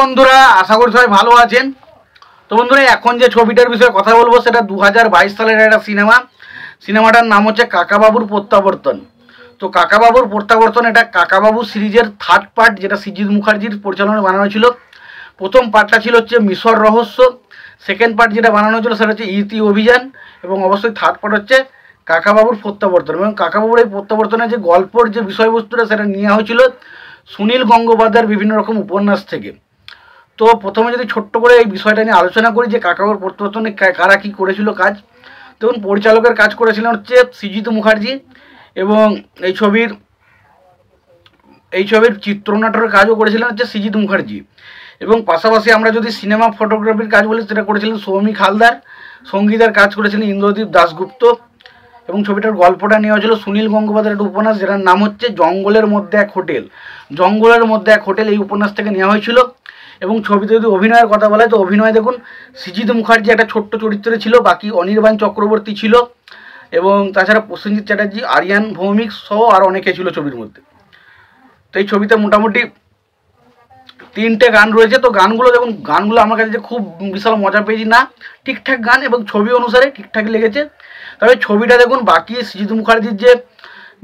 বন্ধুরা, আশা করি সবাই ভালো আছেন। তো বন্ধুরা, এখন যে ছবিটার বিষয়ে কথা বলবো সেটা 2022 সালের একটা সিনেমাটার নাম হচ্ছে কাকাবাবুর প্রত্যাবর্তন। তো কাকাবাবুর প্রত্যাবর্তন এটা কাকাবাবু সিরিজের থার্ড পার্ট, যেটা সৃজিত মুখার্জির পরিচালনায় বানানো ছিল। প্রথম পার্টটা ছিল হচ্ছে মিশর রহস্য, সেকেন্ড পার্ট যেটা বানানো হয়েছিল সেটা হচ্ছে ইতি অভিযান, এবং অবশ্যই থার্ড পার্ট হচ্ছে কাকাবাবুর প্রত্যাবর্তন। এবং কাকাবাবুর এই প্রত্যাবর্তনের যে গল্পর যে বিষয়বস্তুটা সেটা নেওয়া হয়েছিল সুনীল গঙ্গোপাধ্যায়ের বিভিন্ন রকম উপন্যাস থেকে। তো প্রথমে যদি ছোট্ট করে এই বিষয়টা নিয়ে আলোচনা করি যে কাকাবাবুর প্রত্যাবর্তনে কারা কী করেছিল কাজ। দেখুন, পরিচালকের কাজ করেছিলেন হচ্ছে সৃজিত মুখার্জি, এবং এই ছবির চিত্রনাট্যের কাজও করেছিলেন হচ্ছে সৃজিত মুখার্জি। এবং পাশাপাশি আমরা যদি সিনেমা ফটোগ্রাফির কাজ বলি সেটা করেছিলেন সৌমিক হালদার, সঙ্গীতের কাজ করেছিলেন ইন্দ্রদীপ দাশগুপ্ত, এবং ছবিটার গল্পটা নেওয়া হয়েছিল সুনীল গঙ্গোপাধ্যায়ের একটা উপন্যাস যেটার নাম হচ্ছে জঙ্গলের মধ্যে এক হোটেল। জঙ্গলের মধ্যে এক হোটেল এই উপন্যাস থেকে নেওয়া হয়েছিল। এবং ছবিতে যদি অভিনয়ের কথা বলা হয় তো অভিনয় দেখুন, সৃজিত মুখার্জি একটা ছোট্ট চরিত্রে ছিল, বাকি অনির্বাণ চক্রবর্তী ছিল, এবং তাছাড়া প্রসেনজিৎ চ্যাটার্জি, আরিয়ান ভৌমিক সহ আর অনেকে ছিল ছবির মধ্যে। তো এই ছবিতে মোটামুটি 3টে গান রয়েছে। তো গানগুলো দেখুন, গানগুলো আমার কাছে যে খুব বিশাল মজা পেয়েছি না, ঠিকঠাক গান এবং ছবি অনুসারে ঠিকঠাক লেগেছে। তবে ছবিটা দেখুন, বাকি সৃজিত মুখার্জির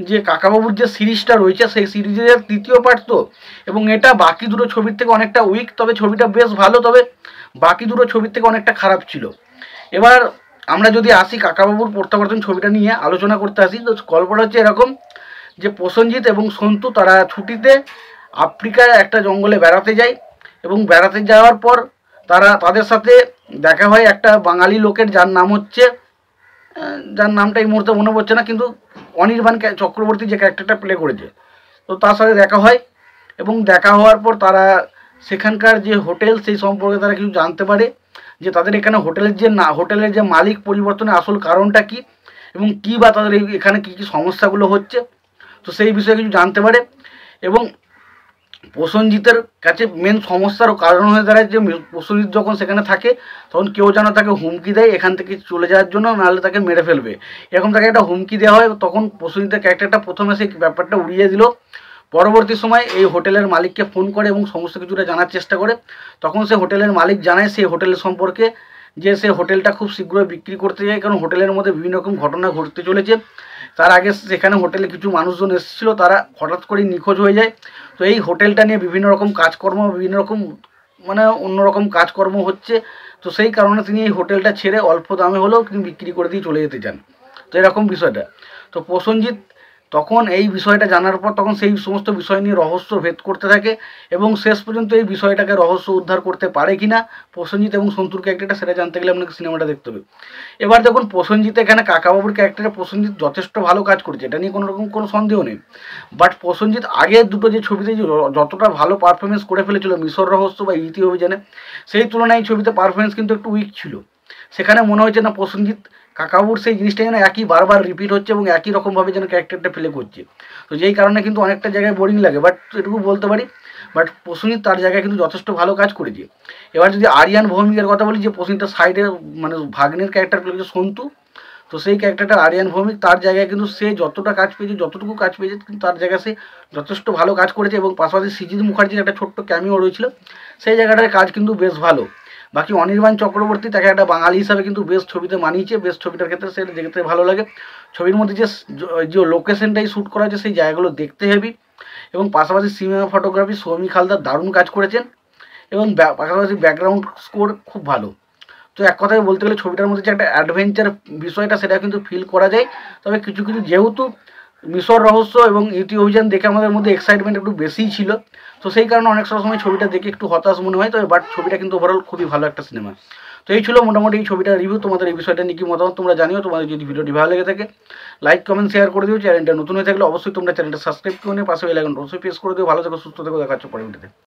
যে কাকাবাবুর যে সিরিজটা রয়েছে সেই সিরিজের তৃতীয় পার্ট তো, এবং এটা বাকি দুটো ছবির থেকে অনেকটা উইক। তবে ছবিটা বেশ ভালো, তবে বাকি দুটো ছবির থেকে অনেকটা খারাপ ছিল। এবার আমরা যদি আসি কাকাবাবুর প্রত্যাবর্তন ছবিটা নিয়ে আলোচনা করতে আসি, তো গল্পটা হচ্ছে এরকম যে প্রসেনজিৎ এবং সন্তু তারা ছুটিতে আফ্রিকায় একটা জঙ্গলে বেড়াতে যায়, এবং বেড়াতে যাওয়ার পর তাদের সাথে দেখা হয় একটা বাঙালি লোকের যার নামটা এই মুহূর্তে মনে পড়ছে না, কিন্তু অনির্বাণ চক্রবর্তী যে ক্যারেক্টারটা প্লে করেছে, তো তার সাথে দেখা হয়। এবং দেখা হওয়ার পর তারা সেখানকার যে হোটেল সেই সম্পর্কে তারা কিছু জানতে পারে, যে তাদের এখানে হোটেলের যে মালিক পরিবর্তনের আসল কারণটা কী, এবং কী বা তাদের এখানে কী কী সমস্যাগুলো হচ্ছে, তো সেই বিষয়ে কিছু জানতে পারে। এবং প্রসেনজিতের কাছে মেন সমস্যার কারণ হয়ে দাঁড়ায় যে প্রসেনজিৎ যখন সেখানে থাকে তখন কেউ যেন তাকে হুমকি দেয় এখান থেকে চলে যাওয়ার জন্য, নাহলে তাকে মেরে ফেলবে, এরকম তাকে একটা হুমকি দেওয়া হয়। তখন প্রসেনজিতের ক্যারেক্টারটা প্রথমে সেই ব্যাপারটা উড়িয়ে দিল। পরবর্তী সময় এই হোটেলের মালিককে ফোন করে এবং সমস্ত কিছুটা জানার চেষ্টা করে। তখন সে হোটেলের মালিক জানায় সেই হোটেলের সম্পর্কে, যে সে হোটেলটা খুব শীঘ্রই বিক্রি করতে যায়, কারণ হোটেলের মধ্যে বিভিন্ন রকম ঘটনা ঘটতে চলেছে। তার আগে সেখানে হোটেলে কিছু মানুষজন এসেছিলো, তারা হঠাৎ করেই নিখোঁজ হয়ে যায়। তো এই হোটেলটা নিয়ে বিভিন্ন রকম কাজকর্ম, বিভিন্ন রকম অন্যরকম কাজকর্ম হচ্ছে। তো সেই কারণে তিনি এই হোটেলটা ছেড়ে অল্প দামে হলেও তিনি বিক্রি করে দিয়ে চলে যেতে চান। তো এরকম বিষয়টা। তো প্রসেনজিৎ তখন এই বিষয়টা জানার পর তখন সেই সমস্ত বিষয় নিয়ে রহস্য ভেদ করতে থাকে, এবং শেষ পর্যন্ত এই বিষয়টাকে রহস্য উদ্ধার করতে পারে কিনা প্রসেনজিৎ এবং সন্তুর ক্যারেক্টারটা, সেটা জানতে গেলে আপনাকে সিনেমাটা দেখতে হবে। এবার দেখুন, প্রসেনজিৎ এখানে কাকাবাবুর ক্যারেক্টারে প্রসেনজিৎ যথেষ্ট ভালো কাজ করেছে, এটা নিয়ে কোনো সন্দেহ নেই। বাট প্রসেনজিৎ আগের দুটো যে ছবিতে যতটা ভালো পারফরমেন্স করে ফেলেছিল মিশর রহস্য বা ইতি অভিযানে, সেই তুলনায় এই ছবিতে পারফরমেন্স কিন্তু একটু উইক ছিল। সেখানে মনে হচ্ছে না প্রসেনজিৎ কাকাবাবুর সেই জিনিসটা যেন একই বারবার রিপিট হচ্ছে এবং একই রকমভাবে যেন ক্যারেক্টারটা প্লে করছে। তো যেই কারণে কিন্তু অনেকটা জায়গায় বোরিং লাগে, বাট এটুকু বলতে পারি। বাট প্রসেনজিৎ তার জায়গায় কিন্তু যথেষ্ট ভালো কাজ করেছে। এবার যদি আরিয়ান ভৌমিকের কথা বলি, যে প্রসেনজিতের সাইডে ভাগ্নের ক্যারেক্টার প্লে করেছে সন্তু, তো সেই ক্যারেক্টারটা আরিয়ান ভৌমিক, তার জায়গায় কিন্তু সে যতটুকু কাজ পেয়েছে কিন্তু তার জায়গায় সে যথেষ্ট ভালো কাজ করেছে। এবং পাশাপাশি সৃজিত মুখার্জির একটা ছোট্ট ক্যামিও রয়েছিল, সেই জায়গাটার কাজ কিন্তু বেশ ভালো। বাকি অনির্বাণ চক্রবর্তী তাকে একটা বাঙালি হিসাবে কিন্তু বেশ ছবিতে মানিয়েছে, বেশ ছবিটার ক্ষেত্রে সে দেখতে ভালো লাগে। ছবির মধ্যে যে লোকেশনটাই শ্যুট করা হয়েছে সেই জায়গাগুলো দেখতে হেভি। এবং পাশাপাশি সিনেমা ফটোগ্রাফি সৌমিক হালদার দারুণ কাজ করেছেন, এবং পাশাপাশি ব্যাকগ্রাউন্ড স্কোর খুব ভালো। তো এক কথায় বলতে গেলে ছবিটার মধ্যে যে একটা অ্যাডভেঞ্চার বিষয়টা সেটা কিন্তু ফিল করা যায়। তবে কিছু যেহেতু মিশর রহস্য এবং ইতি অভিযান দেখে আমাদের মধ্যে এক্সাইটমেন্ট একটু বেশিই ছিল, তো সেই কারণে অনেক সময় ছবিটা দেখে একটু হতাশ মনে হয়। তবে বাট ছবিটা কিন্তু ওভারঅল খুবই ভালো একটা সিনেমা। তো এই ছিল মোটামুটি এই ছবিটার রিভিউ। তোমাদের এই বিষয়টা নিয়ে কি মতামত তোমরা জানিও। তোমাদের যদি ভিডিওটি ভালো লেগে থাকে লাইক কমেন্ট শেয়ার করে দিও। চ্যানেলটা নতুন হয়ে থাকলে অবশ্যই তোমরা চ্যানেলটা সাবস্ক্রাইব করে নিয়ে পাশে বেল আইকনটা অবশ্যই প্রেস করে দিও। ভালো থেকো, সুস্থ থেকো, দেখা হচ্ছে পরের ভিডিওতে।